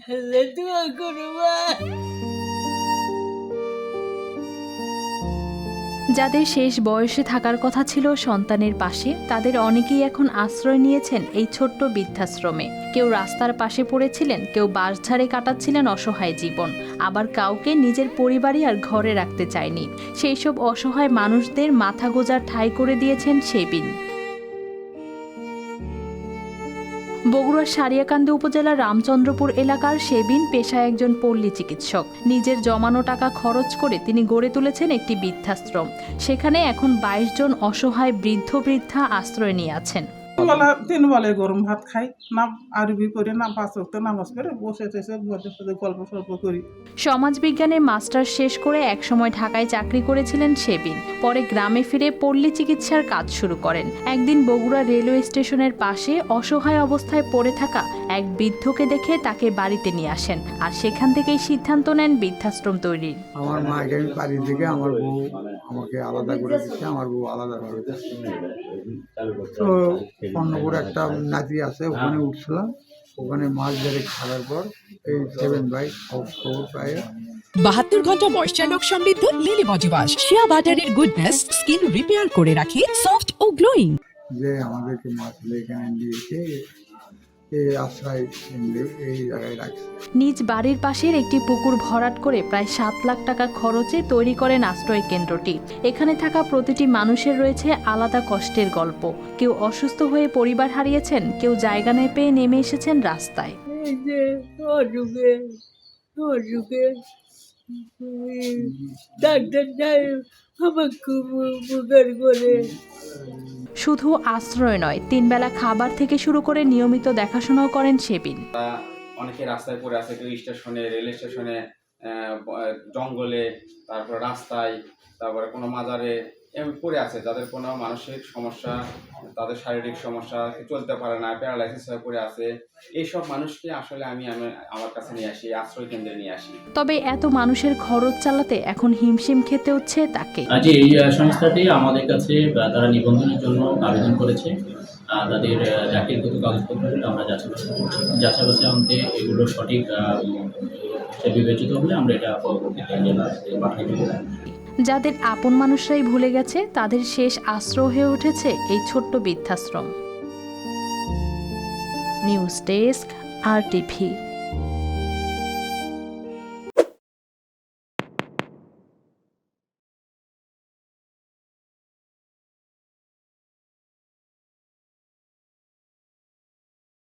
দোয়া করো মা। যাদের শেষ বয়সে থাকার কথা ছিল সন্তানের পাশে, তাদের অনেকেই এখন আশ্রয় নিয়েছেন এই ছোট্ট বৃদ্ধাশ্রমে। কেউ রাস্তার পাশে পড়েছিলেন, কেউ বাঁশঝাড়ে কাটাচ্ছিলেন অসহায় জীবন, আবার কাউকে নিজের পরিবারই আর ঘরে রাখতে চায়নি। সেই সব অসহায় মানুষদের মাথা গোঁজার ঠাঁই করে দিয়েছেন সেবিন। বগুড়ার সারিয়াকান্দি উপজেলার রামচন্দ্রপুর এলাকার সেবিন পেশায় একজন পল্লী চিকিৎসক। নিজের জমানো টাকা খরচ করে তিনি গড়ে তুলেছেন একটি বৃদ্ধাশ্রম। সেখানে এখন 22 জন অসহায় বৃদ্ধ বৃদ্ধা আশ্রয় নিয়ে আছেন। তিন বেলায় গরম ভাত খাই, না আরবি করে, না 5 ওয়াক্ত নামাজ পড়ে বসে গল্প সল্প করি। সমাজবিজ্ঞানে মাস্টার্স শেষ করে একসময় ঢাকায় চাকরি করেছিলেন সেবিন। পরে গ্রামে ফিরে পল্লী চিকিৎসার কাজ শুরু করেন। একদিন বগুড়া রেলওয়ে স্টেশনের পাশে অসহায় অবস্থায় পড়ে থাকা এক বৃদ্ধকে দেখে তাকে বাড়িতে নিয়ে আসেন, আর সেখান থেকেই সিদ্ধান্ত নেন বৃদ্ধাশ্রম তৈরির। আমার মাকে আমি বাড়ি থেকে আমার বউ আমাকে আলাদা করে দিচ্ছে, আমার বউ আলাদা করে দিচ্ছে। তো অন্নপুর একটা নাতি আছে, ওখানে উঠছিলাম, ওখানে মাছ ধরে খাওয়ার পর এই 7 ভাই খবর পায়। 72 ঘন্টা ময়েশ্চার লক সমৃদ্ধ লিলি বডি ওয়াশ, শিয়া বাটারের গুডনেস স্কিন রিপেয়ার করে রাখে সফট ও গ্লোয়িং। যে আমাদেরকে মাছ এখানে দিয়েছে, এই আশ্রয় এই জায়গায় রাখছে। নিজ বাড়ির পাশের একটি পুকুর ভরাট করে প্রায় 7 লাখ টাকা খরচে তৈরি করেন আশ্রয় কেন্দ্রটি। এখানে থাকা প্রতিটি মানুষের রয়েছে আলাদা কষ্টের গল্প। কেউ অসুস্থ হয়ে পরিবার হারিয়েছেন, কেউ জায়গা না পেয়ে নেমে এসেছেন রাস্তায়। এই যে অসুখে ডাক্তার সাহেব আমার খুব উপকার করে। শুধু আশ্রয় নয়, 3 বেলা খাবার থেকে শুরু করে নিয়মিত দেখাশোনাও করেন সেবিন। অনেকে রাস্তায় পড়ে আছে, কেউ স্টেশনে, রেল স্টেশনে, জঙ্গলে, তারপর রাস্তায়, তারপরে কোনো মাজারে পড়ে আছে, যাদের কোনো মানসিক সমস্যা, তাদের শারীরিক সমস্যা, চলতে পারে না, প্যারালাইসিস হয়ে পড়ে আছে। এইসব মানুষকে আসলে আমি আমার কাছে নিয়ে আসি, আশ্রয় কেন্দ্রে নিয়ে আসি। তবে এত মানুষের খরচ চালাতে এখন হিমশিম খেতে হচ্ছে তাকে। যে এই সংস্থাটি আমাদের কাছে তারা নিবন্ধনের জন্য আবেদন করেছে। তাদের জাতিগত কাগজপত্রগুলো আমরা যাচাই বাছাই মধ্যে এগুলো সঠিক বিবেচিত হলে আমরা এটা পরবর্তীতে পাঠিয়ে দেব। যাদের আপন মানুষরাই ভুলে গেছে, তাদের শেষ আশ্রয় হয়ে উঠেছে এই ছোট্ট বৃদ্ধাশ্রম। News desk, RTV।